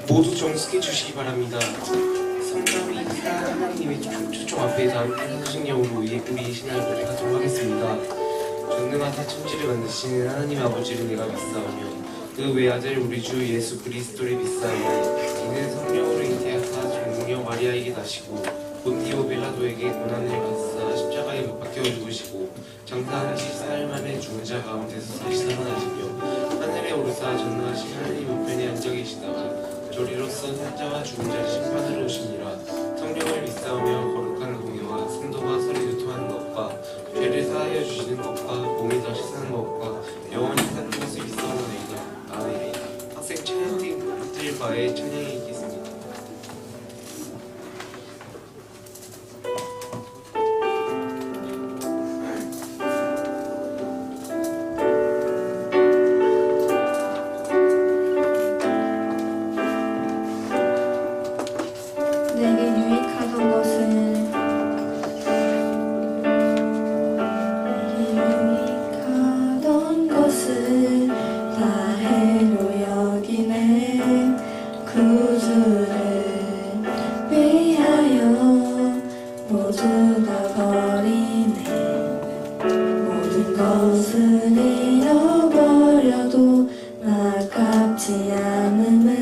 모두 정숙해 주시기 바랍니다. 성삼위 하나님의 초청 앞에서 성령으로 우리의 신앙을 고백하도록 하겠습니다. 전능하사 천지를 만드시는 하나님 아버지를 내가 믿사오며 그 외아들 우리 주 예수 그리스도를 믿사오니 이는 성령으로 잉태하사 종려 마리아에게 나시고 본디오 빌라도에게 고난을 받사 십자가에 못 박혀 죽으시고 장사하시 사흘 만에 죽은 자 가운데서 다시 살아나시며 하늘에 오르사 전능하신 하나님 우편에 앉아 계시다가 조리로서 산자와 죽은 자를 심판하러 오시니라. 성령을 믿사오며 거룩한 공예와 성도가 서로 교통하는 것과 죄를 사하여 주시는 것과 몸이 다시 사는 것과 영원히 사는 것을 믿사오나이다. 아멘. 학생 찬양팀들과의 찬양이 있겠습니다. 내게 유익하던 것은 다 해로 여기네. 구주를 위하여 모두 다 버리네. 모든 것을 잃어버려도 아깝지 않음은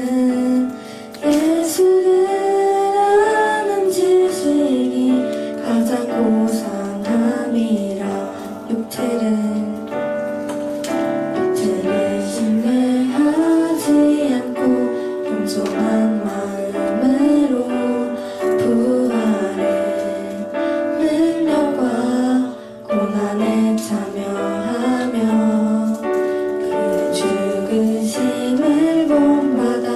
예수를 아는 지식이 가장 고상함이라. 육체를 신뢰하지 않고 겸손한 마음으로 부활의 능력과 고난에 참여하며 그 죽으심을 본받아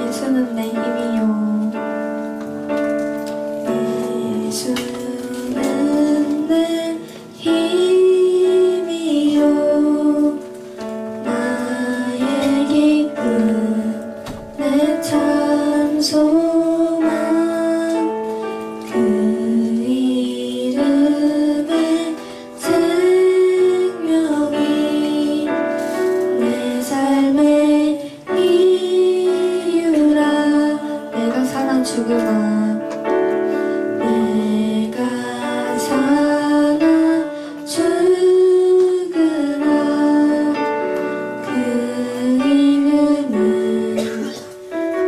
예수는 내 힘이요. 예수는 내 힘이요. 나의 기쁨, 내 참 소망. 그 이름에 생명이 내 삶의 이유라. 내가 사나 죽으나 내가 사나 죽으나 그 이름을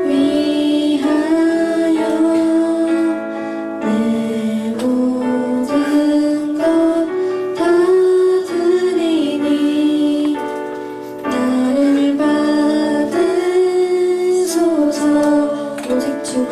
위하여 내 모든 것 다 드리니 나를 받으소서. 오직 주만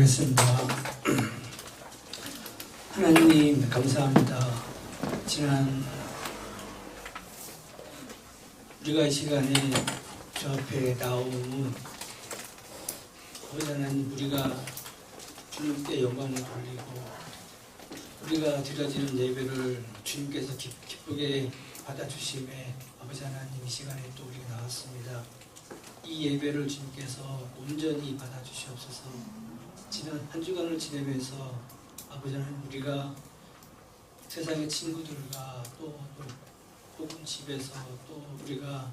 기도하겠습니다. 하나님 감사합니다. 지난 우리가 이 시간에 저 앞에 나오면 아버지 하나님, 우리가 주님께 영광을 돌리고 우리가 드려지는 예배를 주님께서 기쁘게 받아주심에 아버지 하나님, 이 시간에 또 우리가 나왔습니다. 이 예배를 주님께서 온전히 받아주시옵소서. 지난 한 주간을 지내면서 아버지 하나님, 우리가 세상의 친구들과 또 혹은 집에서 또 우리가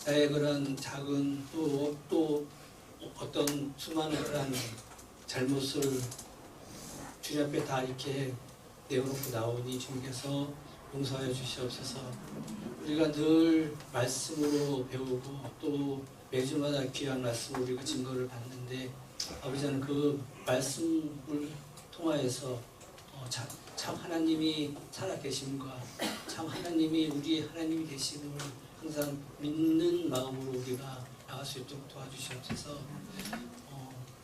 나의 그런 작은 또 어떤 수많은 그런 잘못을 주님 앞에 다 이렇게 내어놓고 나오니 주님께서 용서하여 주시옵소서. 우리가 늘 말씀으로 배우고 또 매주마다 귀한 말씀으로 우리가 증거를 받는데 아버지는 그 말씀을 통하여서 참 하나님이 살아계심과 참 하나님이 우리 하나님이 되심을 항상 믿는 마음으로 우리가 나갈 수 있도록 도와주시옵소서.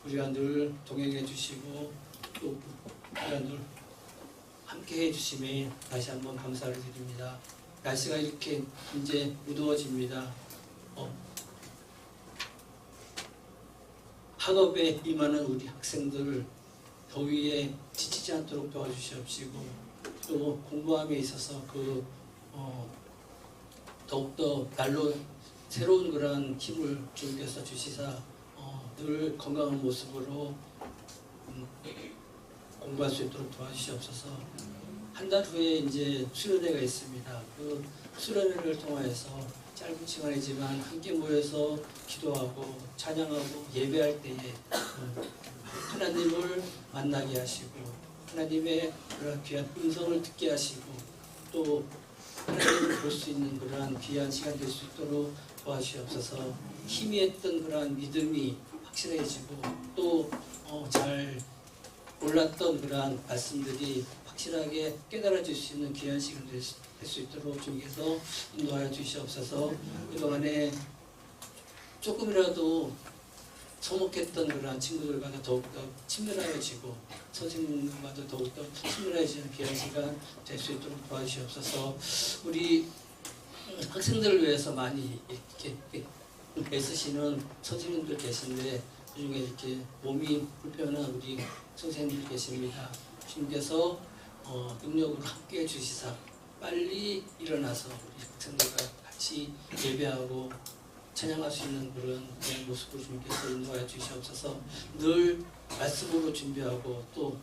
우리가 늘 동행해 주시고 또 우리가 늘 함께 해주심에 다시 한번 감사를 드립니다. 날씨가 이렇게 이제 무더워집니다. 학업에 임하는 우리 학생들 더위에 지치지 않도록 도와주시옵시고 또 공부함에 있어서 더욱더 날로 새로운 그런 힘을 주님께서 주시사 늘 건강한 모습으로 공부할 수 있도록 도와주시옵소서. 한 달 후에 이제 수련회가 있습니다. 그 수련회를 통하여서 짧은 시간이지만 함께 모여서 기도하고 찬양하고 예배할 때에 하나님을 만나게 하시고 하나님의 그런 귀한 음성을 듣게 하시고 또 하나님을 볼 수 있는 그러한 귀한 시간 될 수 있도록 도와주시옵소서. 희미했던 그러한 믿음이 확실해지고 또 잘 몰랐던 그러한 말씀들이 확실하게 깨달아질 수 있는 귀한 시간 될 수 있도록 주님께서 인도하여 주시옵소서. 그동안에 조금이라도 서먹했던 그러한 친구들과도 더욱더 친밀하여지고 선생님과도 더욱더 친밀해지는 귀한 시간 될 수 있도록 도와주시옵소서. 우리 학생들을 위해서 많이 이렇게 애쓰시는 선생님들 계신데 그중에 이렇게 몸이 불편한 우리 선생님들 계십니다. 주님께서 능력으로 함께 해주시사 빨리 일어나서 우리 학생들과 같이 예배하고 찬양할 수 있는 그런 모습으로 주님께서 인도하여 주시옵소서. 늘 말씀으로 준비하고 또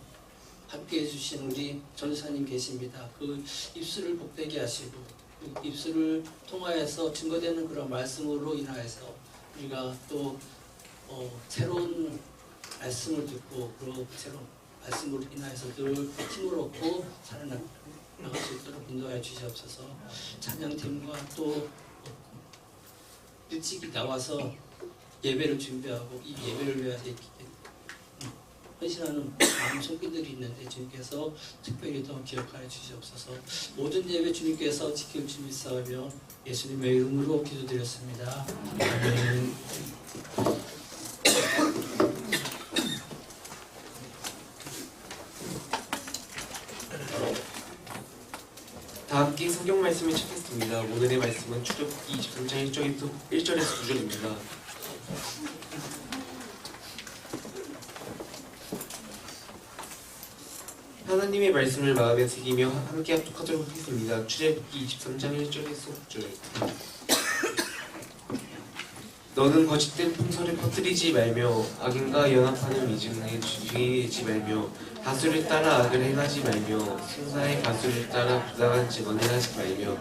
함께 해주신 우리 전사님 계십니다. 그 입술을 복되게 하시고 그 입술을 통하여서 증거되는 그런 말씀으로 인하여서 우리가 또 새로운 말씀을 듣고 그 새로운 말씀으로 인하여서 늘 힘을 얻고 살아나갈 수 있도록 인도하여 주시옵소서. 찬양팀과 또 일찍 나와서 예배를 준비하고 이 예배를 위하여 헌신하는 많은 손길들이 있는데 주님께서 특별히 더 기억하여 주시옵소서. 모든 예배 주님께서 지킬 줄 믿사오며 예수님의 이름으로 기도드렸습니다. 아멘. 다 함께 성경 말씀을 찾겠습니다. 오늘의 말씀은 출애굽기 23장 1절에서 9절입니다. 하나님의 말씀을 마음에 새기며 함께 합독하도록 하겠습니다. 출애굽기 23장 1절에서 9절. 너는 거짓된 풍설을 퍼뜨리지 말며 악인과 연합하는 미증에 주의하지 말며 다수를 따라 악을 행하지 말며 승사의 가수를 따라 부당한 증언을 하지 말며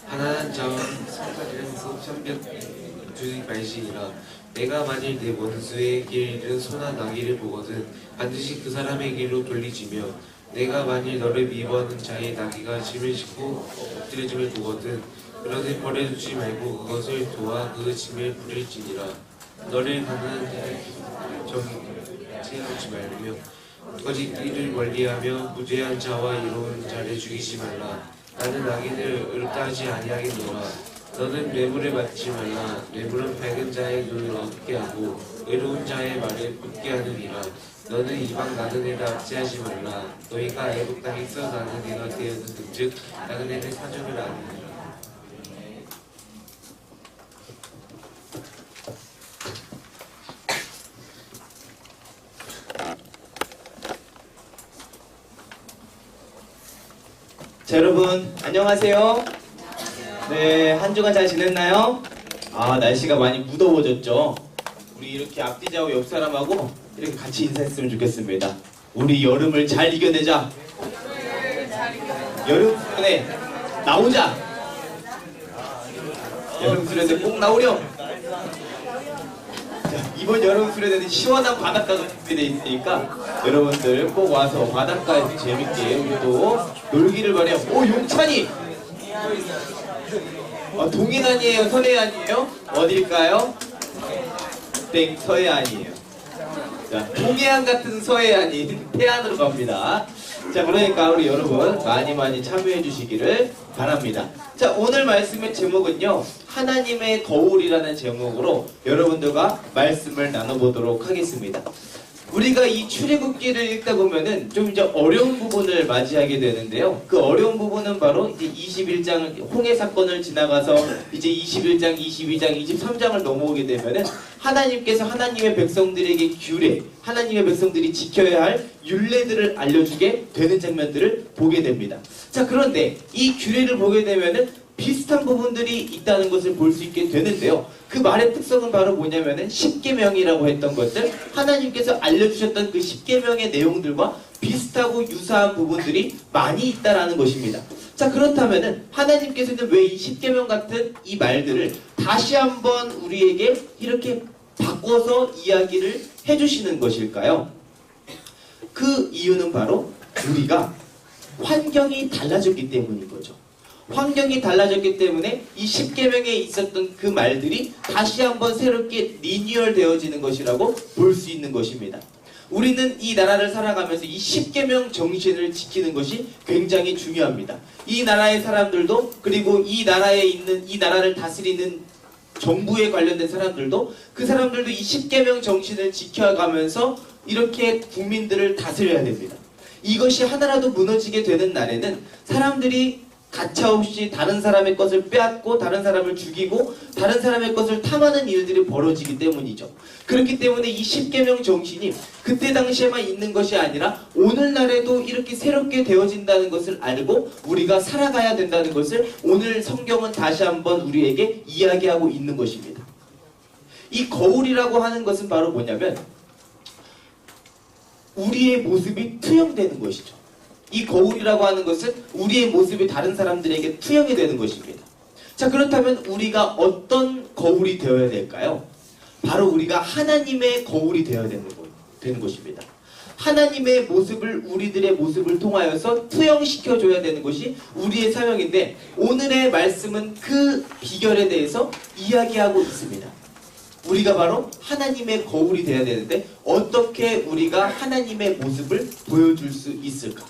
가난한 자와 성가들에서 편벽주의 말지니라. 내가 만일 내 원수의 길을 손아 나기를 보거든 반드시 그 사람의 길로 돌리지며 내가 만일 너를 미워하는 자의 나귀가 짐을 싣고 엎드려짐을 보거든 그러되 버려두지 말고 그것을 도와 그 짐을 부릴지니라. 너를 가난한 자의 정죄하지 말며 거짓 일을 멀리하며 무죄한 자와 이로운 자를 죽이지 말라. 나는 악인을 의롭다 하지 아니하겠노라. 너는 뇌물을 받지 말라. 뇌물은 밝은 자의 눈을 어둡게 하고 외로운 자의 말을 굳게 하느니라. 너는 이방 나그네라 어찌하지 말라. 너희가 애국 땅에서 나그네가 되었은즉 나그네의 사정을 아느니라. 자, 여러분 안녕하세요. 네, 한 주간 잘 지냈나요? 날씨가 많이 무더워졌죠. 우리 이렇게 앞뒤자고 옆 사람하고 이렇게 같이 인사했으면 좋겠습니다. 우리 여름을 잘 이겨내자. 여름 수련회 나오자. 여름 수련회 꼭 나오렴. 자, 이번 여름 수련회는 시원한 바닷가가 준비되어 있으니까 여러분들 꼭 와서 바닷가에서 재밌게 우리 또 놀기를 바래요. 오, 용찬이! 동해안이에요? 서해안이에요? 어딜까요? 땡, 서해안이에요. 자, 동해안 같은 서해안이 태안으로 갑니다. 자, 그러니까 우리 여러분 많이 참여해 주시기를 바랍니다. 자, 오늘 말씀의 제목은요, 하나님의 거울이라는 제목으로 여러분들과 말씀을 나눠보도록 하겠습니다. 우리가 이 출애굽기를 읽다 보면은 좀 이제 어려운 부분을 맞이하게 되는데요. 그 어려운 부분은 바로 이제 21장 홍해 사건을 지나가서 이제 21장, 22장, 23장을 넘어오게 되면은 하나님께서 하나님의 백성들에게 규례, 하나님의 백성들이 지켜야 할 율례들을 알려주게 되는 장면들을 보게 됩니다. 자, 그런데 이 규례를 보게 되면은 비슷한 부분들이 있다는 것을 볼 수 있게 되는데요. 그 말의 특성은 바로 뭐냐면은 십계명이라고 했던 것들, 하나님께서 알려주셨던 그 십계명의 내용들과 비슷하고 유사한 부분들이 많이 있다라는 것입니다. 자, 그렇다면은 하나님께서는 왜 이 십계명 같은 이 말들을 다시 한번 우리에게 이렇게 바꿔서 이야기를 해주시는 것일까요? 그 이유는 바로 우리가 환경이 달라졌기 때문인 거죠. 환경이 달라졌기 때문에 이 십계명에 있었던 그 말들이 다시 한번 새롭게 리뉴얼 되어지는 것이라고 볼 수 있는 것입니다. 우리는 이 나라를 살아가면서 이 십계명 정신을 지키는 것이 굉장히 중요합니다. 이 나라의 사람들도, 그리고 이 나라에 있는, 이 나라를 다스리는 정부에 관련된 사람들도, 그 사람들도 이 십계명 정신을 지켜가면서 이렇게 국민들을 다스려야 됩니다. 이것이 하나라도 무너지게 되는 날에는 사람들이 가차없이 다른 사람의 것을 빼앗고 다른 사람을 죽이고 다른 사람의 것을 탐하는 일들이 벌어지기 때문이죠. 그렇기 때문에 이 십계명 정신이 그때 당시에만 있는 것이 아니라 오늘날에도 이렇게 새롭게 되어진다는 것을 알고 우리가 살아가야 된다는 것을 오늘 성경은 다시 한번 우리에게 이야기하고 있는 것입니다. 이 거울이라고 하는 것은 바로 뭐냐면 우리의 모습이 투영되는 것이죠. 이 거울이라고 하는 것은 우리의 모습이 다른 사람들에게 투영이 되는 것입니다. 자, 그렇다면 우리가 어떤 거울이 되어야 될까요? 바로 우리가 하나님의 거울이 되어야 되는 것입니다. 하나님의 모습을 우리들의 모습을 통하여서 투영시켜줘야 되는 것이 우리의 사명인데, 오늘의 말씀은 그 비결에 대해서 이야기하고 있습니다. 우리가 바로 하나님의 거울이 되어야 되는데 어떻게 우리가 하나님의 모습을 보여줄 수 있을까?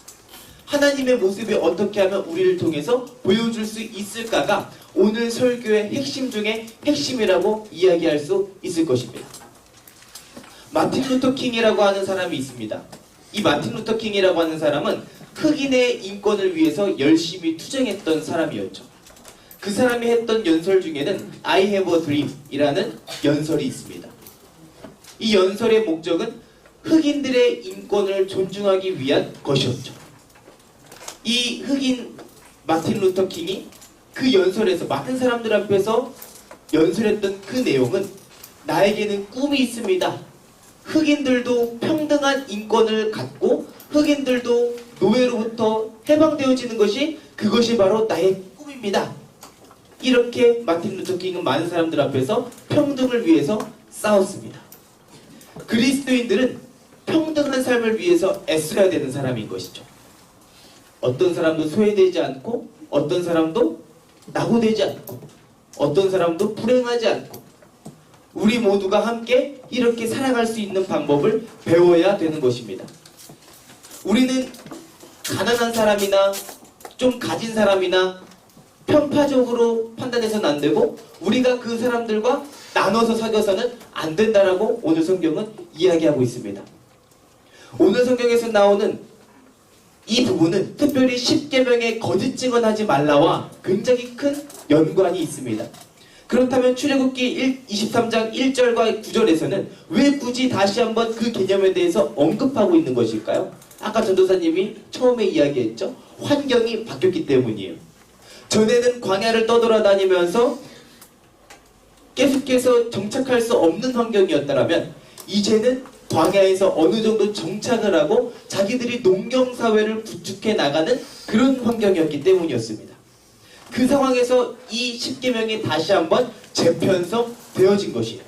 하나님의 모습이 어떻게 하면 우리를 통해서 보여줄 수 있을까가 오늘 설교의 핵심 중에 핵심이라고 이야기할 수 있을 것입니다. 마틴 루터 킹이라고 하는 사람이 있습니다. 이 마틴 루터 킹이라고 하는 사람은 흑인의 인권을 위해서 열심히 투쟁했던 사람이었죠. 그 사람이 했던 연설 중에는 I have a dream 이라는 연설이 있습니다. 이 연설의 목적은 흑인들의 인권을 존중하기 위한 것이었죠. 이 흑인 마틴 루터 킹이 그 연설에서 많은 사람들 앞에서 연설했던 그 내용은 나에게는 꿈이 있습니다. 흑인들도 평등한 인권을 갖고 흑인들도 노예로부터 해방되어지는 것이 그것이 바로 나의 꿈입니다. 이렇게 마틴 루터 킹은 많은 사람들 앞에서 평등을 위해서 싸웠습니다. 그리스도인들은 평등한 삶을 위해서 애써야 되는 사람인 것이죠. 어떤 사람도 소외되지 않고 어떤 사람도 낙오되지 않고 어떤 사람도 불행하지 않고 우리 모두가 함께 이렇게 살아갈 수 있는 방법을 배워야 되는 것입니다. 우리는 가난한 사람이나 좀 가진 사람이나 편파적으로 판단해서는 안 되고 우리가 그 사람들과 나눠서 사귀어서는 안 된다라고 오늘 성경은 이야기하고 있습니다. 오늘 성경에서 나오는 이 부분은 특별히 10계명의 거짓 증언하지 말라와 굉장히 큰 연관이 있습니다. 그렇다면 출애굽기 23장 1절과 9절에서는 왜 굳이 다시 한번 그 개념에 대해서 언급하고 있는 것일까요? 아까 전도사님이 처음에 이야기했죠. 환경이 바뀌었기 때문이에요. 전에는 광야를 떠돌아다니면서 계속해서 정착할 수 없는 환경이었다면 이제는 광야에서 어느 정도 정착을 하고 자기들이 농경사회를 구축해 나가는 그런 환경이었기 때문이었습니다. 그 상황에서 이 10계명이 다시 한번 재편성되어진 것이에요.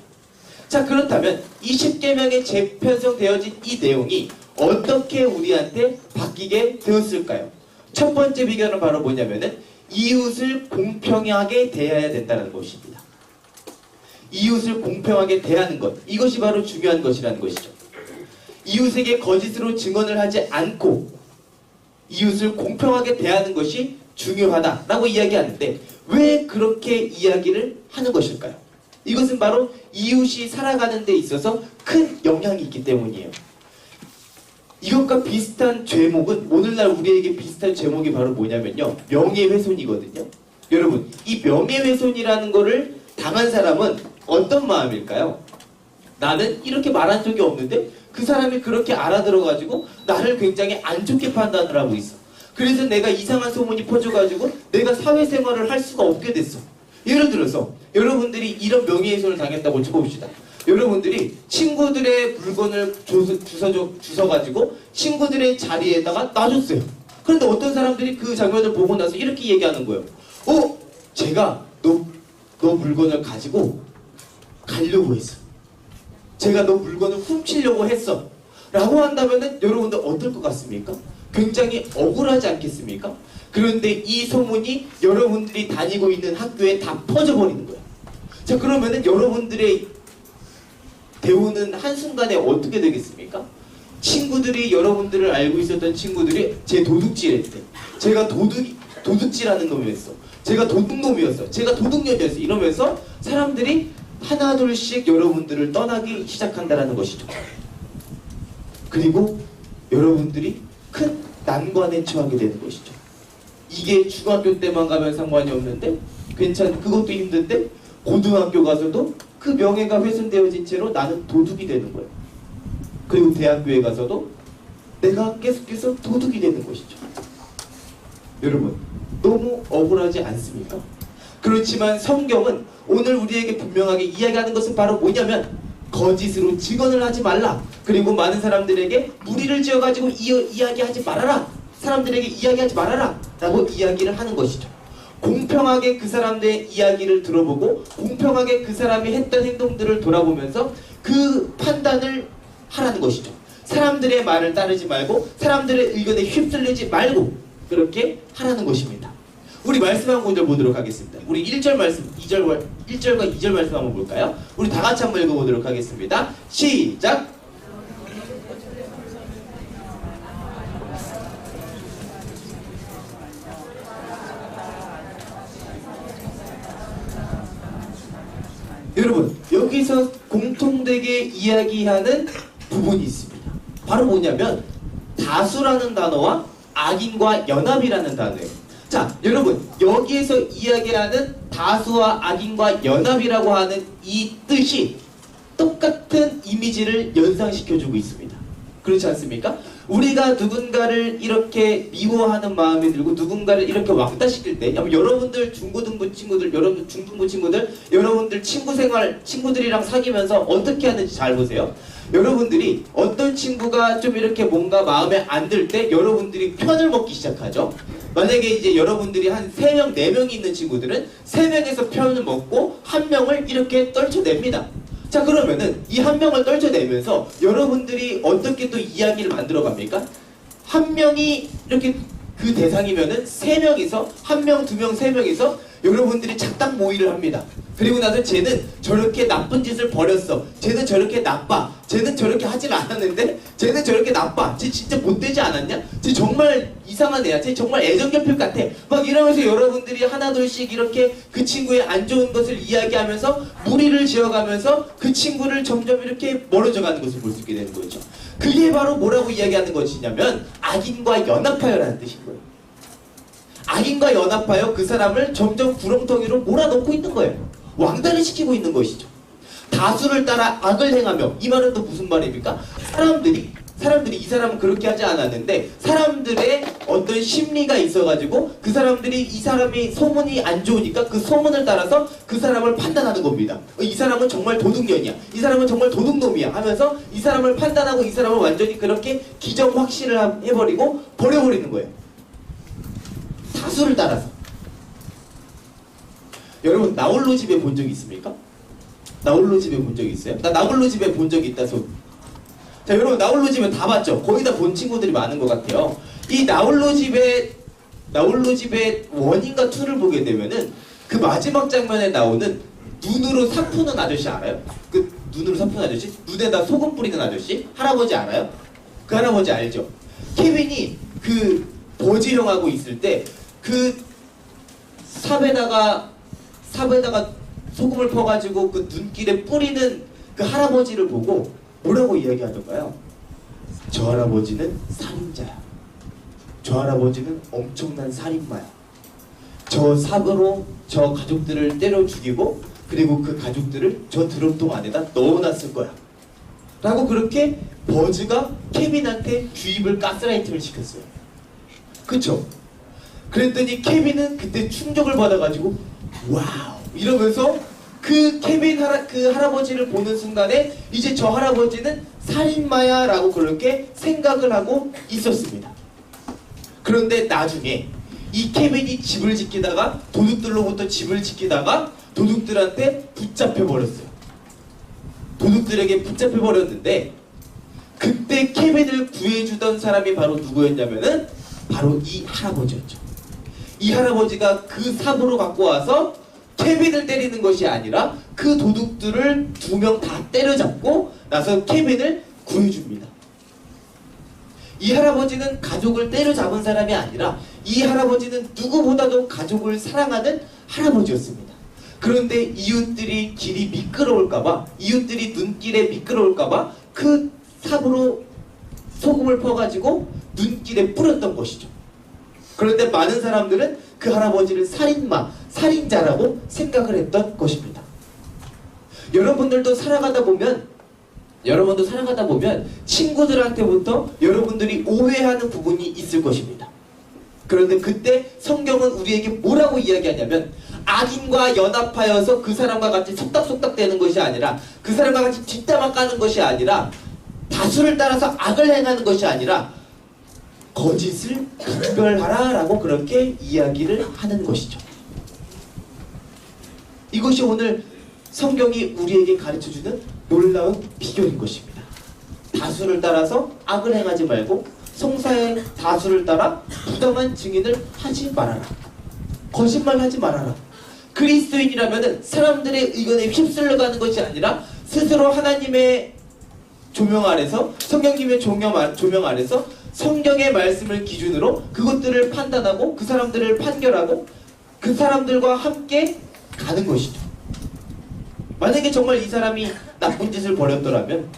자, 그렇다면 이 10계명에 재편성되어진 이 내용이 어떻게 우리한테 바뀌게 되었을까요? 첫 번째 비결은 바로 뭐냐면은 이웃을 공평하게 대해야 된다는 것입니다. 이웃을 공평하게 대하는 것, 이것이 바로 중요한 것이라는 것이죠. 이웃에게 거짓으로 증언을 하지 않고 이웃을 공평하게 대하는 것이 중요하다라고 이야기하는데 왜 그렇게 이야기를 하는 것일까요? 이것은 바로 이웃이 살아가는 데 있어서 큰 영향이 있기 때문이에요. 이것과 비슷한 죄목은 오늘날 우리에게 비슷한 죄목이 바로 뭐냐면요, 명예훼손이거든요. 여러분, 이 명예훼손이라는 거를 당한 사람은 어떤 마음일까요? 나는 이렇게 말한 적이 없는데 그 사람이 그렇게 알아들어가지고 나를 굉장히 안 좋게 판단을 하고 있어. 그래서 내가 이상한 소문이 퍼져가지고 내가 사회생활을 할 수가 없게 됐어. 예를 들어서 여러분들이 이런 명예훼손을 당했다고 쳐봅시다. 여러분들이 친구들의 물건을 주워가지고 친구들의 자리에다가 놔줬어요. 그런데 어떤 사람들이 그 장면을 보고 나서 이렇게 얘기하는 거예요. 제가 너 물건을 가지고 가려고 했어. 제가 너 물건을 훔치려고 했어. 라고 한다면은 여러분들 어떨 것 같습니까? 굉장히 억울하지 않겠습니까? 그런데 이 소문이 여러분들이 다니고 있는 학교에 다 퍼져버리는 거예요. 자, 그러면은 여러분들의 대우는 한순간에 어떻게 되겠습니까? 친구들이, 여러분들을 알고 있었던 친구들이 제 도둑질했대. 제가 도둑질하는 놈이었어. 제가 도둑놈이었어. 제가 도둑년이었어. 이러면서 사람들이 하나둘씩 여러분들을 떠나기 시작한다는 것이죠. 그리고 여러분들이 큰 난관에 처하게 되는 것이죠. 이게 중학교 때만 가면 상관이 없는데 그것도 힘든데 고등학교 가서도 그 명예가 훼손되어진 채로 나는 도둑이 되는 거예요. 그리고 대학교에 가서도 내가 계속해서 도둑이 되는 것이죠. 여러분, 너무 억울하지 않습니까? 그렇지만 성경은 오늘 우리에게 분명하게 이야기하는 것은 바로 뭐냐면 거짓으로 증언을 하지 말라. 그리고 많은 사람들에게 무리를 지어가지고 이야기하지 말아라. 사람들에게 이야기하지 말아라 라고 이야기를 하는 것이죠. 공평하게 그 사람들의 이야기를 들어보고 공평하게 그 사람이 했던 행동들을 돌아보면서 그 판단을 하라는 것이죠. 사람들의 말을 따르지 말고 사람들의 의견에 휩쓸리지 말고 그렇게 하라는 것입니다. 우리 말씀 한 구절 보도록 하겠습니다. 우리 1절 말씀, 1절과 2절 말씀 한번 볼까요? 우리 다 같이 한번 읽어보도록 하겠습니다. 시작! 여러분, 여기서 공통되게 이야기하는 부분이 있습니다. 바로 뭐냐면 다수라는 단어와 악인과 연합이라는 단어예요. 자, 여러분, 여기에서 이야기하는 다수와 악인과 연합이라고 하는 이 뜻이 똑같은 이미지를 연상시켜주고 있습니다. 그렇지 않습니까? 우리가 누군가를 이렇게 미워하는 마음이 들고 누군가를 이렇게 왕따시킬 때, 여러분들 중고등부 친구들, 여러분 중등부 친구들, 여러분들 친구들이랑 사귀면서 어떻게 하는지 잘 보세요. 여러분들이 어떤 친구가 좀 이렇게 뭔가 마음에 안 들 때 여러분들이 편을 먹기 시작하죠. 만약에 이제 여러분들이 한 3명, 4명이 있는 친구들은 3명에서 편을 먹고 1명을 이렇게 떨쳐냅니다. 자, 그러면은 이 1명을 떨쳐내면서 여러분들이 어떻게 또 이야기를 만들어 갑니까? 1명이 이렇게 그 대상이면은 3명이서 1명, 2명, 3명이서 여러분들이 작당 모의를 합니다. 그리고 나서 쟤는 저렇게 나쁜 짓을 벌였어. 쟤는 저렇게 나빠. 쟤는 저렇게 하질 않았는데 쟤는 저렇게 나빠. 쟤 진짜 못되지 않았냐? 쟤 정말 이상한 애야. 쟤 정말 애정결핍 같아. 막 이러면서 여러분들이 하나둘씩 이렇게 그 친구의 안 좋은 것을 이야기하면서 무리를 지어가면서 그 친구를 점점 이렇게 멀어져가는 것을 볼 수 있게 되는 거죠. 그게 바로 뭐라고 이야기하는 것이냐면 악인과 연합하여라는 뜻인 거예요. 악인과 연합하여 그 사람을 점점 구렁텅이로 몰아넣고 있는 거예요. 왕따를 시키고 있는 것이죠. 다수를 따라 악을 행하며, 이 말은 또 무슨 말입니까? 사람들이 이 사람은 그렇게 하지 않았는데 사람들의 어떤 심리가 있어가지고 그 사람들이 이 사람이 소문이 안 좋으니까 그 소문을 따라서 그 사람을 판단하는 겁니다. 이 사람은 정말 도둑년이야, 이 사람은 정말 도둑놈이야 하면서 이 사람을 판단하고 이 사람을 완전히 그렇게 기정확신을 해버리고 버려버리는 거예요. 다수를 따라서. 여러분 나홀로 집에 본 적 있습니까? 나홀로 집에 본 적 있어요? 나 나홀로 집에 본 적 있다 손. 자, 여러분 나홀로 집에 다 봤죠? 거의 다 본 친구들이 많은 것 같아요. 이 나홀로 집에 1인가 2를 보게 되면은 그 마지막 장면에 나오는 눈으로 사 푸는 아저씨 알아요? 그 눈으로 사 푸는 아저씨? 눈에다 소금 뿌리는 아저씨? 할아버지 알아요? 그 할아버지 알죠? 케빈이 그 버지령하고 있을 때 그 삽에다가 소금을 퍼가지고 그 눈길에 뿌리는 그 할아버지를 보고 뭐라고 이야기하던가요? 저 할아버지는 살인자야. 저 할아버지는 엄청난 살인마야. 저 삽으로 저 가족들을 때려 죽이고 그리고 그 가족들을 저 드럼통 안에다 넣어놨을 거야. 라고 그렇게 버즈가 케빈한테 주입을 가스라이팅을 시켰어요. 그쵸? 그랬더니 케빈은 그때 충격을 받아가지고 와우 이러면서 그 할아버지를 보는 순간에 이제 저 할아버지는 살인마야 라고 그렇게 생각을 하고 있었습니다. 그런데 나중에 이 케빈이 집을 지키다가 도둑들로부터 집을 지키다가 도둑들한테 붙잡혀버렸어요. 도둑들에게 붙잡혀버렸는데 그때 케빈을 구해주던 사람이 바로 누구였냐면은 바로 이 할아버지였죠. 이 할아버지가 그 삽으로 갖고 와서 케빈을 때리는 것이 아니라 그 도둑들을 2명 다 때려잡고 나서 케빈을 구해줍니다. 이 할아버지는 가족을 때려잡은 사람이 아니라 이 할아버지는 누구보다도 가족을 사랑하는 할아버지였습니다. 그런데 이웃들이 길이 미끄러울까봐, 이웃들이 눈길에 미끄러울까봐 그 삽으로 소금을 퍼가지고 눈길에 뿌렸던 것이죠. 그런데 많은 사람들은 그 할아버지를 살인자라고 생각을 했던 것입니다. 여러분도 살아가다 보면 친구들한테부터 여러분들이 오해하는 부분이 있을 것입니다. 그런데 그때 성경은 우리에게 뭐라고 이야기하냐면 악인과 연합하여서 그 사람과 같이 속닥속닥 되는 것이 아니라 그 사람과 같이 뒷담화 까는 것이 아니라 다수를 따라서 악을 행하는 것이 아니라 거짓을 분별하라 라고 그렇게 이야기를 하는 것이죠. 이것이 오늘 성경이 우리에게 가르쳐주는 놀라운 비결인 것입니다. 다수를 따라서 악을 행하지 말고 성사의 다수를 따라 부당한 증인을 하지 말아라. 거짓말하지 말아라. 그리스도인이라면 사람들의 의견에 휩쓸려가는 것이 아니라 스스로 하나님의 조명 아래서 성경님의 조명 아래서 성경의 말씀을 기준으로 그것들을 판단하고 그 사람들을 판결하고 그 사람들과 함께 가는 것이죠. 만약에 정말 이 사람이 나쁜 짓을 벌였더라면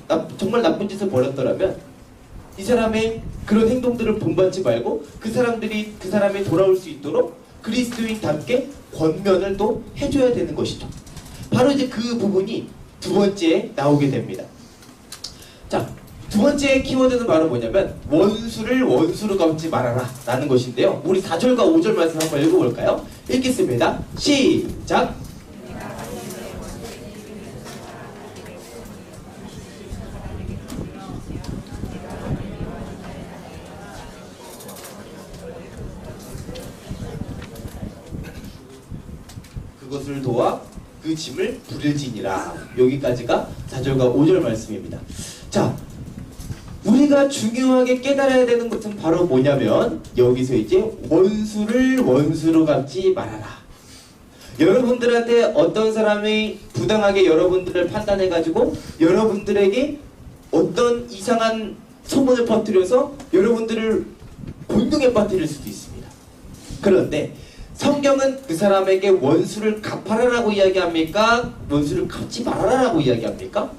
이 사람의 그런 행동들을 본받지 말고 그 사람이 돌아올 수 있도록 그리스도인답게 권면을 또 해줘야 되는 것이죠. 바로 이제 그 부분이 두 번째에 나오게 됩니다. 자, 두 번째 키워드는 바로 뭐냐면 원수를 원수로 갚지 말아라 라는 것인데요. 우리 4절과 5절 말씀 한번 읽어볼까요? 읽겠습니다. 시작! 그것을 도와 그 짐을 부릴지니라. 여기까지가 4절과 5절 말씀입니다. 자, 우리가 중요하게 깨달아야 되는 것은 바로 뭐냐면 여기서 이제 원수를 원수로 갚지 말아라. 여러분들한테 어떤 사람이 부당하게 여러분들을 판단해가지고 여러분들에게 어떤 이상한 소문을 퍼뜨려서 여러분들을 곤등에 빠뜨릴 수도 있습니다. 그런데 성경은 그 사람에게 원수를 갚아라라고 이야기합니까? 원수를 갚지 말아라라고 이야기합니까?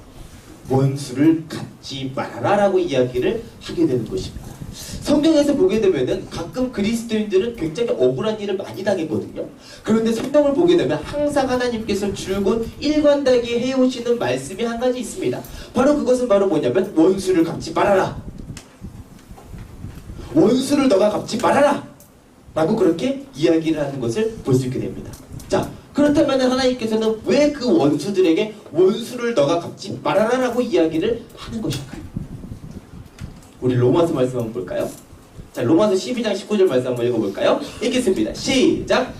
원수를 갚지 말아라라고 이야기를 하게 되는 것입니다. 성경에서 보게 되면은 가끔 그리스도인들은 굉장히 억울한 일을 많이 당했거든요. 그런데 성경을 보게 되면 항상 하나님께서 줄곧 일관되게 해오시는 말씀이 한 가지 있습니다. 바로 그것은 바로 뭐냐면 원수를 갚지 말아라. 원수를 너가 갚지 말아라. 라고 그렇게 이야기를 하는 것을 볼 수 있게 됩니다. 자, 그렇다면 하나님께서는 왜 그 원수들에게 원수를 너가 갚지 말아라 라고 이야기를 하는 것일까요? 우리 로마서 말씀 한번 볼까요? 자, 로마서 12장 19절 말씀 한번 읽어볼까요? 읽겠습니다. 시작!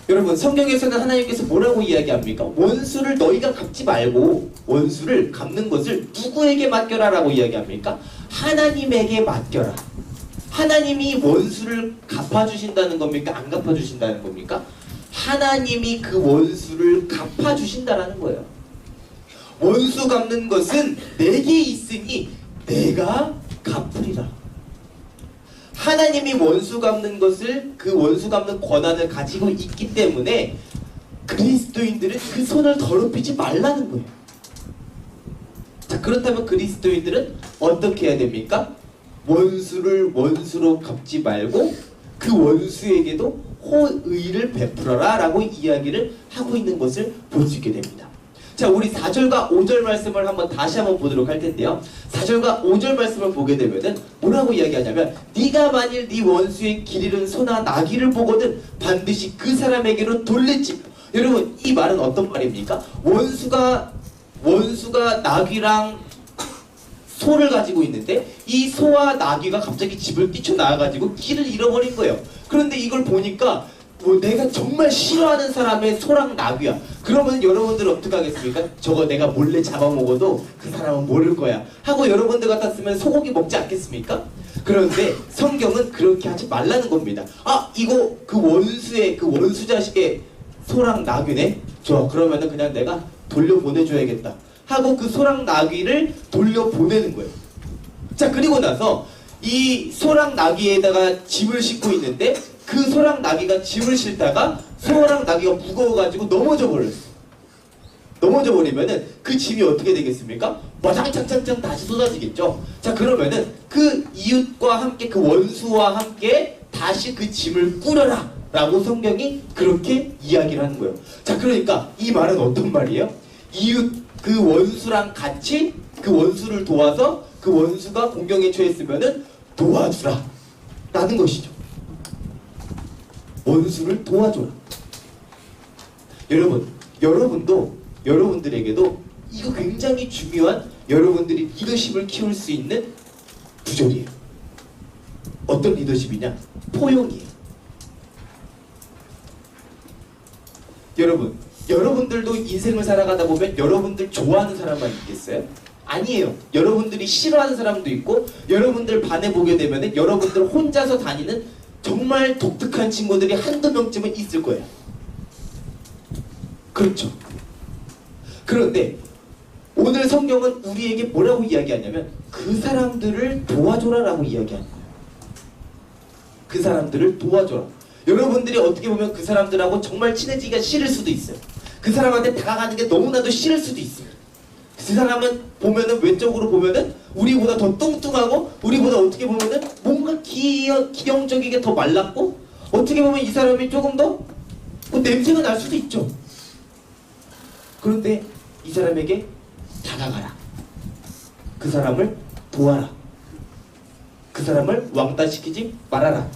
여러분, 성경에서는 하나님께서 뭐라고 이야기합니까? 원수를 너희가 갚지 말고 원수를 갚는 것을 누구에게 맡겨라 라고 이야기합니까? 하나님에게 맡겨라. 하나님이 원수를 갚아주신다는 겁니까? 안 갚아주신다는 겁니까? 하나님이 그 원수를 갚아주신다는 거예요. 원수 갚는 것은 내게 있으니 내가 갚으리라. 하나님이 원수 갚는 것을, 그 원수 갚는 권한을 가지고 있기 때문에 그리스도인들은 그 손을 더럽히지 말라는 거예요. 자, 그렇다면 그리스도인들은 어떻게 해야 됩니까? 원수를 원수로 갚지 말고 그 원수에게도 호의를 베풀어라 라고 이야기를 하고 있는 것을 볼 수 있게 됩니다. 자, 우리 4절과 5절 말씀을 다시 한번 보도록 할 텐데요. 4절과 5절 말씀을 보게 되면은 뭐라고 이야기하냐면 네가 만일 네 원수의 길 잃은 소나 나귀를 보거든 반드시 그 사람에게로 돌릴지. 여러분, 이 말은 어떤 말입니까? 원수가 나귀랑 소를 가지고 있는데 이 소와 나귀가 갑자기 집을 뛰쳐나와가지고 길을 잃어버린 거예요. 그런데 이걸 보니까 내가 정말 싫어하는 사람의 소랑 나귀야. 그러면 여러분들 어떻게 하겠습니까? 저거 내가 몰래 잡아먹어도 그 사람은 모를 거야 하고 여러분들 같았으면 소고기 먹지 않겠습니까? 그런데 성경은 그렇게 하지 말라는 겁니다. 아, 이거 그 원수 자식의 소랑 나귀네? 좋아, 그러면은 그냥 내가 돌려보내줘야겠다 하고 그 소랑 나귀를 돌려보내는 거예요. 자, 그리고 나서 이 소랑 나귀에다가 짐을 싣고 있는데 그 소랑 나귀가 짐을 싣다가 소랑 나귀가 무거워가지고 넘어져 버렸어. 넘어져 버리면은 그 짐이 어떻게 되겠습니까? 와장창창창 다시 쏟아지겠죠. 자, 그러면은 그 이웃과 함께, 그 원수와 함께 다시 그 짐을 꾸려라 라고 성경이 그렇게 이야기를 하는 거예요. 자, 그러니까 이 말은 어떤 말이에요? 이웃, 그 원수랑 같이 그 원수를 도와서 그 원수가 공경에 처했으면은 도와주라 라는 것이죠. 원수를 도와줘라. 여러분들에게도 이거 굉장히 중요한, 여러분들이 리더십을 키울 수 있는 구절이에요. 어떤 리더십이냐? 포용이에요. 여러분들도 인생을 살아가다 보면 여러분들 좋아하는 사람만 있겠어요? 아니에요. 여러분들이 싫어하는 사람도 있고, 여러분들 반에 보게 되면 여러분들 혼자서 다니는 정말 독특한 친구들이 한두 명쯤은 있을 거예요. 그렇죠. 그런데 오늘 성경은 우리에게 뭐라고 이야기하냐면 그 사람들을 도와줘라 라고 이야기하는 거예요. 그 사람들을 도와줘라. 여러분들이 어떻게 보면 그 사람들하고 정말 친해지기가 싫을 수도 있어요. 그 사람한테 다가가는 게 너무나도 싫을 수도 있어요. 그 사람은 보면은 외적으로 보면은 우리보다 더 뚱뚱하고 우리보다 어떻게 보면은 뭔가 기형적이게 더 말랐고 어떻게 보면 이 사람이 조금 더 냄새가 날 수도 있죠. 그런데 이 사람에게 다가가라. 그 사람을 도와라. 그 사람을 왕따시키지 말아라.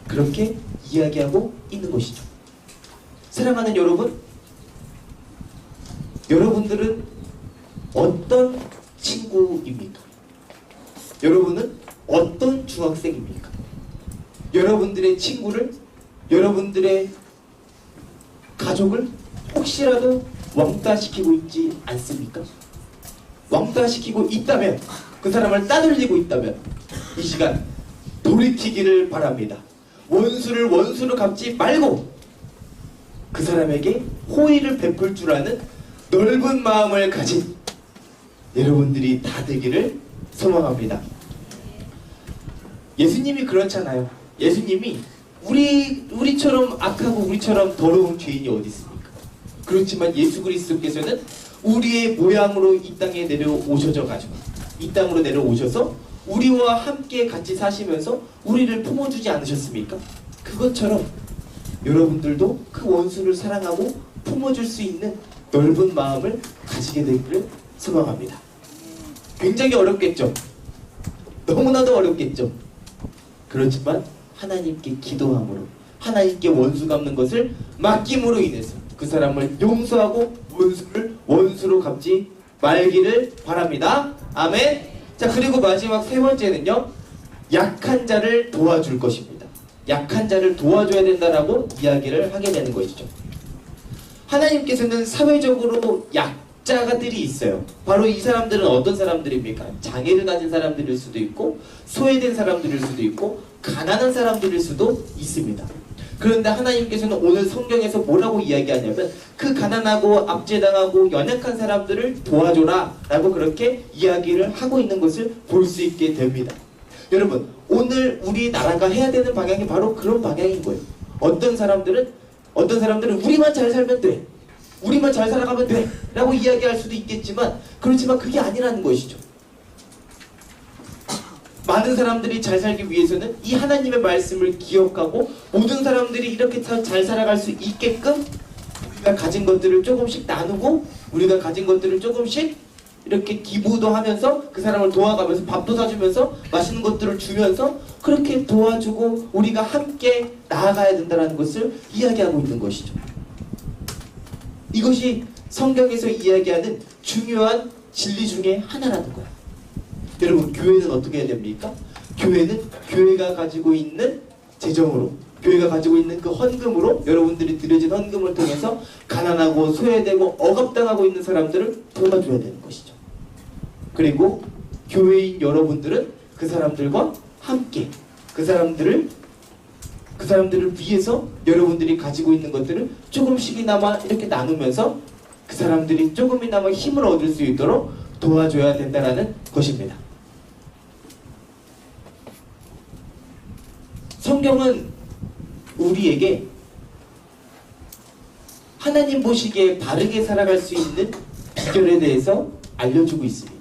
그렇게 이야기하고 있는 것이죠. 사랑하는 여러분, 여러분들은 어떤 친구입니까? 여러분은 어떤 중학생입니까? 여러분들의 친구를, 여러분들의 가족을 혹시라도 왕따시키고 있지 않습니까? 왕따시키고 있다면, 그 사람을 따돌리고 있다면 이 시간 돌이키기를 바랍니다. 원수를 원수로 갚지 말고 그 사람에게 호의를 베풀 줄 아는 넓은 마음을 가진 여러분들이 다 되기를 소망합니다. 예수님이 그렇잖아요. 예수님이 우리처럼 악하고 우리처럼 더러운 죄인이 어디 있습니까? 그렇지만 예수 그리스도께서는 우리의 모양으로 이 땅에 내려오셔가지고 이 땅으로 내려오셔서 우리와 함께 같이 사시면서 우리를 품어주지 않으셨습니까? 그것처럼 여러분들도 그 원수를 사랑하고 품어줄 수 있는 넓은 마음을 가지게 되기를 소망합니다. 굉장히 어렵겠죠? 너무나도 어렵겠죠? 그렇지만 하나님께 기도함으로, 하나님께 원수 갚는 것을 맡김으로 인해서 그 사람을 용서하고 원수를 원수로 갚지 말기를 바랍니다. 아멘. 자, 그리고 마지막 세 번째는요, 약한 자를 도와줄 것입니다. 약한 자를 도와줘야 된다라고 이야기를 하게 되는 것이죠. 하나님께서는 사회적으로 약자들이 있어요. 바로 이 사람들은 어떤 사람들입니까? 장애를 가진 사람들일 수도 있고, 소외된 사람들일 수도 있고, 가난한 사람들일 수도 있습니다. 그런데 하나님께서는 오늘 성경에서 뭐라고 이야기하냐면, 그 가난하고 압제당하고 연약한 사람들을 도와줘라 라고 그렇게 이야기를 하고 있는 것을 볼 수 있게 됩니다. 여러분, 오늘 우리나라가 해야 되는 방향이 바로 그런 방향인 거예요. 어떤 사람들은 우리만 잘 살면 돼, 우리만 잘 살아가면 돼 라고 이야기할 수도 있겠지만, 그렇지만 그게 아니라는 것이죠. 많은 사람들이 잘 살기 위해서는 이 하나님의 말씀을 기억하고 모든 사람들이 이렇게 잘 살아갈 수 있게끔 우리가 가진 것들을 조금씩 나누고, 우리가 가진 것들을 조금씩 이렇게 기부도 하면서 그 사람을 도와가면서 밥도 사주면서 맛있는 것들을 주면서 그렇게 도와주고 우리가 함께 나아가야 된다는 것을 이야기하고 있는 것이죠. 이것이 성경에서 이야기하는 중요한 진리 중에 하나라는 거야. 여러분, 교회는 어떻게 해야 됩니까? 교회는 교회가 가지고 있는 재정으로, 교회가 가지고 있는 그 헌금으로, 여러분들이 드려진 헌금을 통해서 가난하고 소외되고 억압당하고 있는 사람들을 도와줘야 되는 것이죠. 그리고 교회인 여러분들은 그 사람들과 함께 그 사람들을 위해서 여러분들이 가지고 있는 것들을 조금씩이나마 이렇게 나누면서 그 사람들이 조금이나마 힘을 얻을 수 있도록 도와줘야 된다는 것입니다. 성경은 우리에게 하나님 보시기에 바르게 살아갈 수 있는 비결에 대해서 알려주고 있습니다.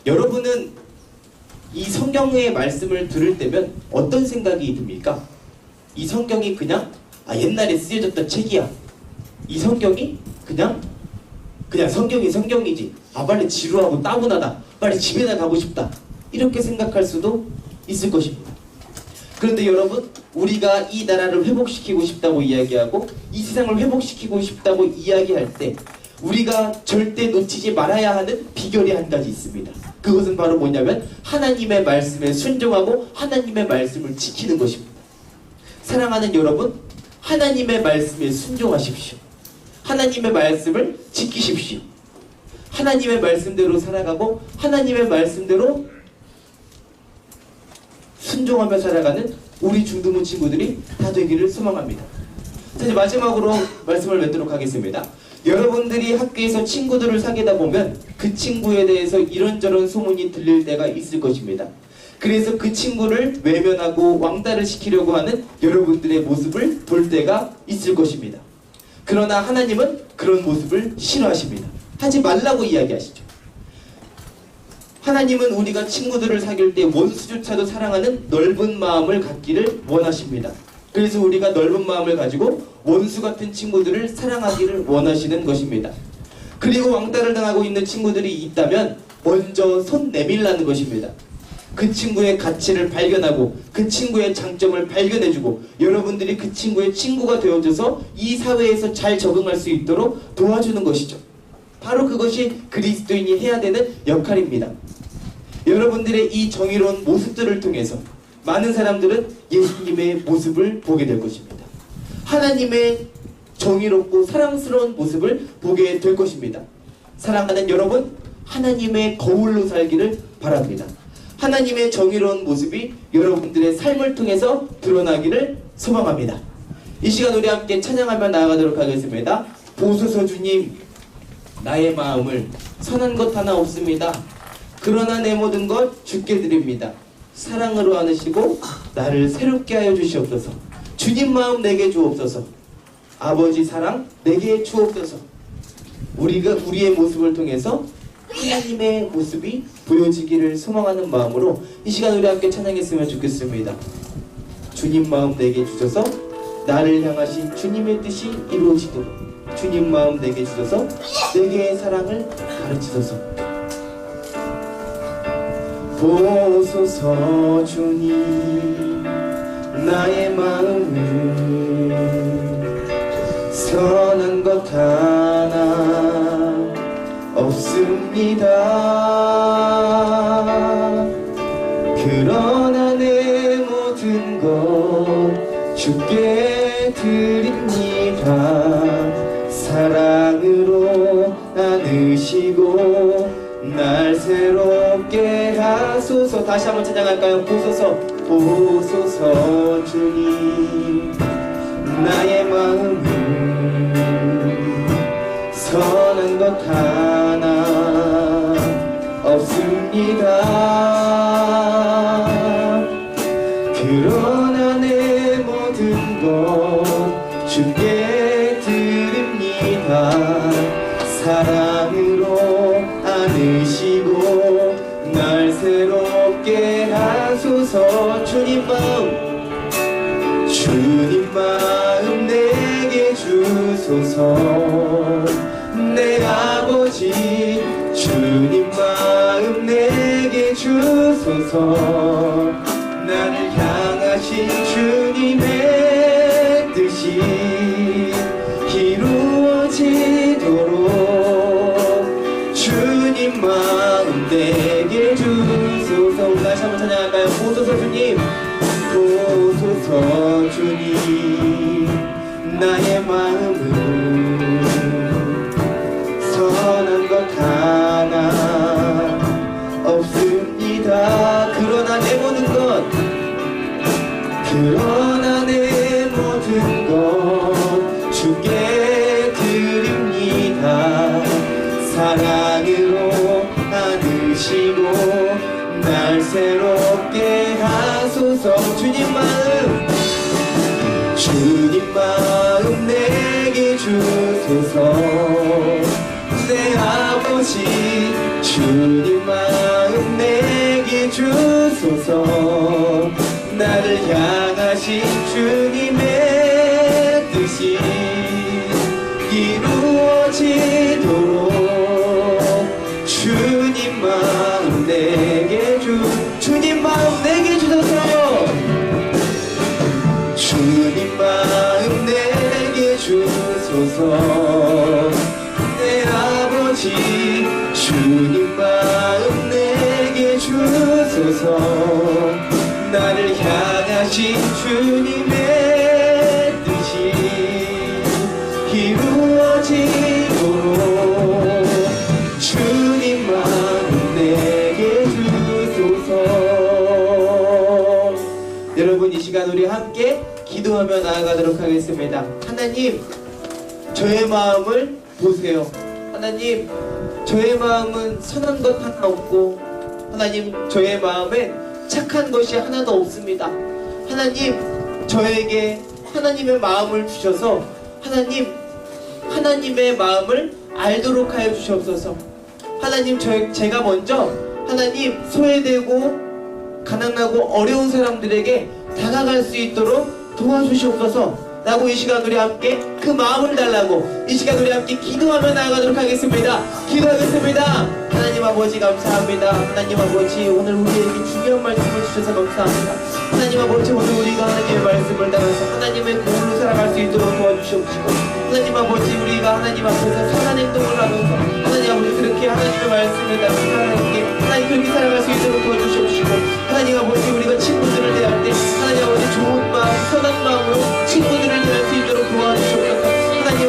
여러분은 이 성경의 말씀을 들을 때면 어떤 생각이 듭니까? 이 성경이 그냥 옛날에 쓰여졌던 책이야. 이 성경이 그냥 성경이지. 빨리 지루하고 따분하다. 빨리 집에나 가고 싶다. 이렇게 생각할 수도 있을 것입니다. 그런데 여러분, 우리가 이 나라를 회복시키고 싶다고 이야기하고 이 세상을 회복시키고 싶다고 이야기할 때 우리가 절대 놓치지 말아야 하는 비결이 한 가지 있습니다. 그것은 바로 뭐냐면 하나님의 말씀에 순종하고 하나님의 말씀을 지키는 것입니다. 사랑하는 여러분, 하나님의 말씀에 순종하십시오. 하나님의 말씀을 지키십시오. 하나님의 말씀대로 살아가고 하나님의 말씀대로 순종하며 살아가는 우리 중등부 친구들이 다 되기를 소망합니다. 자, 이제 마지막으로 말씀을 맺도록 하겠습니다. 여러분들이 학교에서 친구들을 사귀다 보면 그 친구에 대해서 이런저런 소문이 들릴 때가 있을 것입니다. 그래서 그 친구를 외면하고 왕따를 시키려고 하는 여러분들의 모습을 볼 때가 있을 것입니다. 그러나 하나님은 그런 모습을 싫어하십니다. 하지 말라고 이야기하시죠. 하나님은 우리가 친구들을 사귈 때 원수조차도 사랑하는 넓은 마음을 갖기를 원하십니다. 그래서 우리가 넓은 마음을 가지고 원수 같은 친구들을 사랑하기를 원하시는 것입니다. 그리고 왕따를 당하고 있는 친구들이 있다면 먼저 손 내밀라는 것입니다. 그 친구의 가치를 발견하고 그 친구의 장점을 발견해주고 여러분들이 그 친구의 친구가 되어줘서 이 사회에서 잘 적응할 수 있도록 도와주는 것이죠. 바로 그것이 그리스도인이 해야 되는 역할입니다. 여러분들의 이 정의로운 모습들을 통해서 많은 사람들은 예수님의 모습을 보게 될 것입니다. 하나님의 정의롭고 사랑스러운 모습을 보게 될 것입니다. 사랑하는 여러분, 하나님의 거울로 살기를 바랍니다. 하나님의 정의로운 모습이 여러분들의 삶을 통해서 드러나기를 소망합니다. 이 시간 우리 함께 찬양하며 나아가도록 하겠습니다. 보소서 주님, 나의 마음을 선한 것 하나 없습니다. 그러나 내 모든 것 주께 드립니다. 사랑으로 안으시고 나를 새롭게 하여 주시옵소서. 주님 마음 내게 주옵소서. 아버지 사랑 내게 주옵소서. 우리의 모습을 통해서 하나님의 모습이 보여지기를 소망하는 마음으로 이 시간 우리 함께 찬양했으면 좋겠습니다. 주님 마음 내게 주셔서 나를 향하신 주님의 뜻이 이루어지도록 주님 마음 내게 주셔서 내게 사랑을 가르치소서. 보소서 주님, 나의 마음을 선한 것 하나 없습니다. 그러나 내 모든 것 주께 드립니다. 사랑으로 안으시고 날 새롭게 하소서. 다시 한번 찬양할까요? 보소서, 보소서 주님, 나의 마음을 선한 것 하나 없습니다. 그러나 내 모든 것 주께 드립니다. 사랑으로 안으시고 날 새롭게 하소서. 주님 마음 내게 주소서. 내 아버지 주님 마음 내게 주소서. 나를 향하신 주님의 뜻이 이루어지도록 주님 마음 내게 주소서. 다시 한번 찬양할까요? 보소서 주님, 보소서 주님, 나의 마음을 선한 것 하나 없습니다. 그러나 내 모든 것, 그러나 내 모든 것 주께 드립니다. 사랑으로 안으시고 날 새롭게 하소서. 주님 마음 내게 주소서. 내 아버지 주님 마음 내게 주소서. 나를 향하신 주님의 뜻이 이루어지도록 주님 마음 내게 주님 마음 내게 주소서. 주님 마음 내게 주소서. 내 아버지 주님 마음 내게 주소서. 나를 향하신 주님의 뜻이 이루어지도록 주님 마음 내게 주소서. 여러분, 이 시간 우리 함께 기도하며 나아가도록 하겠습니다. 하나님, 저의 마음을 보세요. 하나님, 저의 마음은 선한 것 하나 없고, 하나님, 저의 마음에 착한 것이 하나도 없습니다. 하나님, 저에게 하나님의 마음을 주셔서 하나님의 마음을 알도록 하여 주시옵소서. 하나님, 제가 먼저 하나님 소외되고 가난하고 어려운 사람들에게 다가갈 수 있도록 도와주시옵소서. 라고 이 시간 우리 함께 그 마음을 달라고 이 시간 우리 함께 기도하며 나아가도록 하겠습니다. 기도하겠습니다. 하나님 아버지 감사합니다. 하나님 아버지, 오늘 우리에게 중요한 말씀을 주셔서 감사합니다. 하나님 아버지, 오늘 우리가 하나님의 말씀을 따라서 하나님의 공으로 살아갈 수 있도록 도와주시옵시고, 하나님 아버지, 우리가 하나님 앞에서 선한 행동을 하면서 하나님 아버지 그렇게 하나님의 말씀을 따라서 하나님 그렇게 살아갈 수 있도록 도와주시옵시고, 하나님 아버지, 우리가 친구들을 대할 때 하나님 아버지 좋은 마음, 선한 마음으로 친구들을 대할 수 있도록 도와주시옵소서. 하나님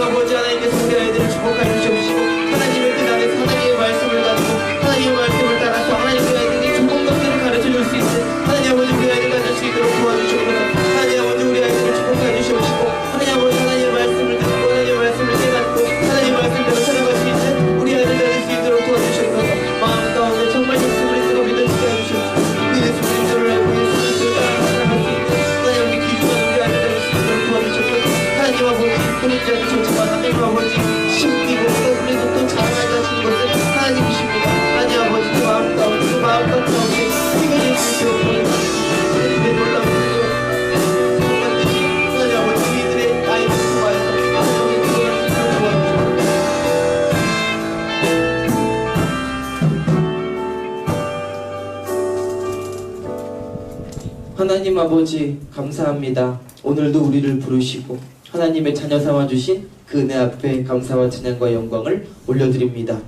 하나님 아버지 감사합니다. 오늘도 우리를 부르시고 하나님의 자녀 삼아주신 그 은혜 앞에 감사와 찬양과 영광을 올려드립니다.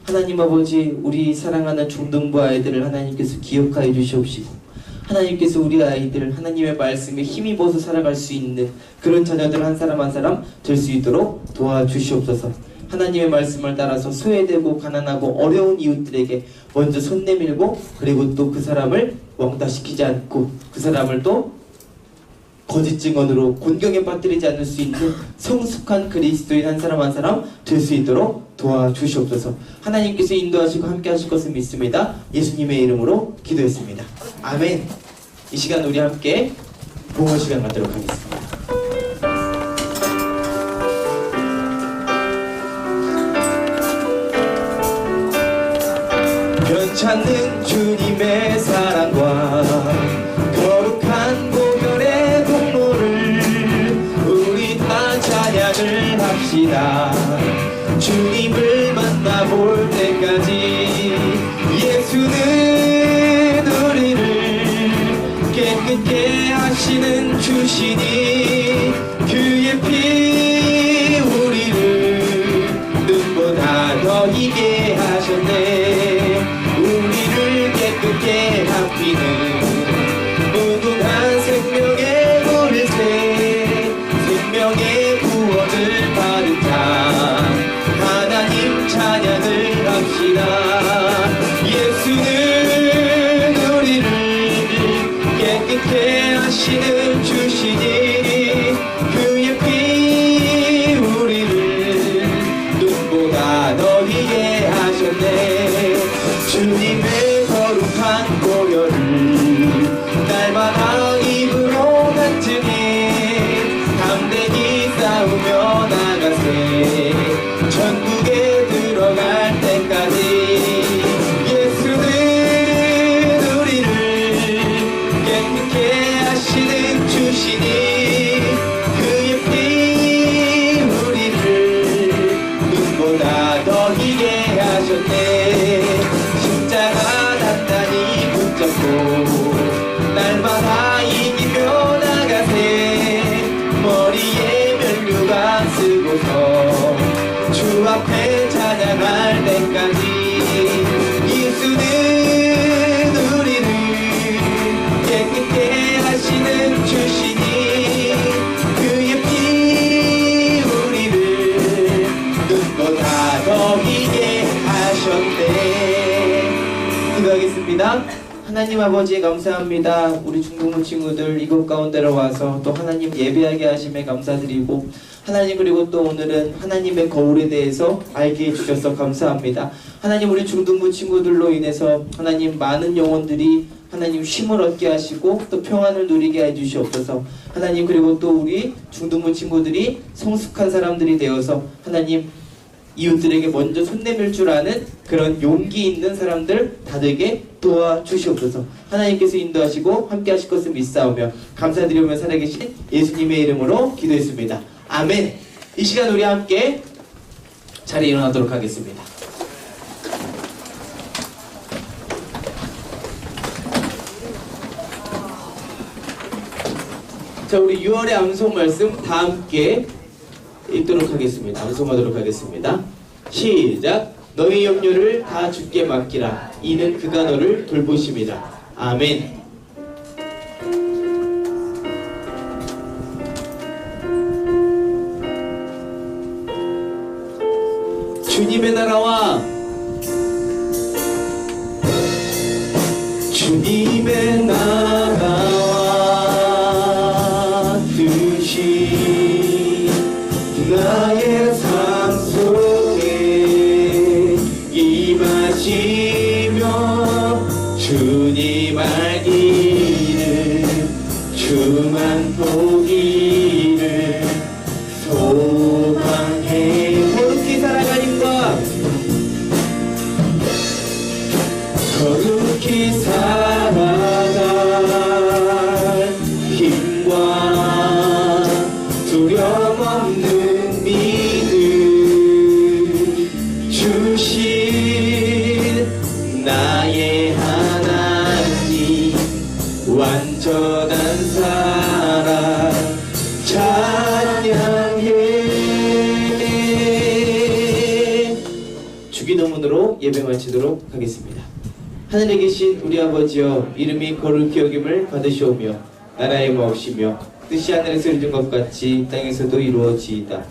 하나님 아버지, 우리 사랑하는 중등부 아이들을 하나님께서 기억하여 주시옵시고 하나님께서 우리 아이들 하나님의 말씀에 힘입어서 살아갈 수 있는 그런 자녀들 한 사람 한 사람 될 수 있도록 도와주시옵소서. 하나님의 말씀을 따라서 소외되고 가난하고 어려운 이웃들에게 먼저 손 내밀고, 그리고 또 그 사람을 왕따시키지 않고 그 사람을 또 거짓 증언으로 곤경에 빠뜨리지 않을 수 있는 성숙한 그리스도인 한 사람 한 사람 될 수 있도록 도와주시옵소서. 하나님께서 인도하시고 함께 하실 것을 믿습니다. 예수님의 이름으로 기도했습니다. 아멘. 이 시간 우리 함께 봉헌 시간 갖도록 하겠습니다. 변찮는 주님의 사랑과 거룩한 보혈의 공로를 우리 다 찬양을 합시다. 주님을 만나볼 때까지 예수는 우리를 깨끗게 하시는 주시니 그의 피 우리를 눈보다 더 이게 하셨네. 우리를 깨끗게 합히는 무궁한 생명의 물새, 생명의 구원을 받은 자 하나님 찬양을 합시다. 예수는 우리를 깨끗게 하시는 주시니 그의 피 우리를 눈보다 더 희게 하셨네. 주님의 거룩한 보혈을 날마다 입으로 간증해 담대히 싸우며 나가세. 천국에 들어갈 때까지 예수는 우리를 깨끗게 하시는 주시니 그의 피 우리를 눈보다 더 희게 하셨네. 십자가 단단히 붙잡고 날마다 이기며 나가세. 머리에 면류관 쓰고서 주 앞에 찬양할 때까지 예수는 우리를 깨끗게 하시는 주시니 그의 피 우리를 눈보다 더 희게 하셨네. 기도하겠습니다. 하나님 아버지 감사합니다. 우리 중동부 친구들 이곳 가운데로 와서 또 하나님 예배하게 하심에 감사드리고, 하나님 그리고 또 오늘은 하나님의 거울에 대해서 알게 해주셔서 감사합니다. 하나님 우리 중등부 친구들로 인해서 하나님 많은 영혼들이 하나님 쉼을 얻게 하시고 또 평안을 누리게 해주시옵소서. 하나님 그리고 또 우리 중등부 친구들이 성숙한 사람들이 되어서 하나님 이웃들에게 먼저 손 내밀 줄 아는 그런 용기 있는 사람들 다 되게 도와주시옵소서. 하나님께서 인도하시고 함께 하실 것을 믿사오며 감사드리며 살아계신 예수님의 이름으로 기도했습니다. 아멘. 이 시간 우리 함께 자리에 일어나도록 하겠습니다. 자, 우리 6월의 암송 말씀 다 함께 읽도록 하겠습니다. 암송하도록 하겠습니다. 시작. 너희 염려를 다 주께 맡기라. 이는 그가 너를 돌보심이라. 아멘. 주님의 나라와 주님의 나라와 뜻이 나의 삶 속에 임하시며 주님 알기를 주만 보기를 소망해. 거룩히 살아가님과 거룩히 살아가 기도문으로 예배 마치도록 하겠습니다. 하늘에 계신 우리 아버지여, 이름이 거룩히 여김을 받으시오며 나라의 마옵시며 뜻이 하늘에서 이룬 것 같이 땅에서도 이루어지이다.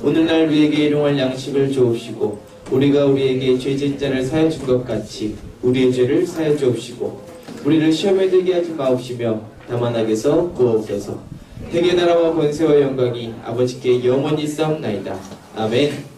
오늘날 우리에게 일용할 양식을 주옵시고 우리가 우리에게 죄진 자를 사하여 준 것 같이 우리의 죄를 사하여 주옵시고 우리를 시험에 들게 하지 마옵시며 다만 악에서 구하옵소서. 대개 나라와 권세와 영광이 아버지께 영원히 있사옵나이다. 아멘.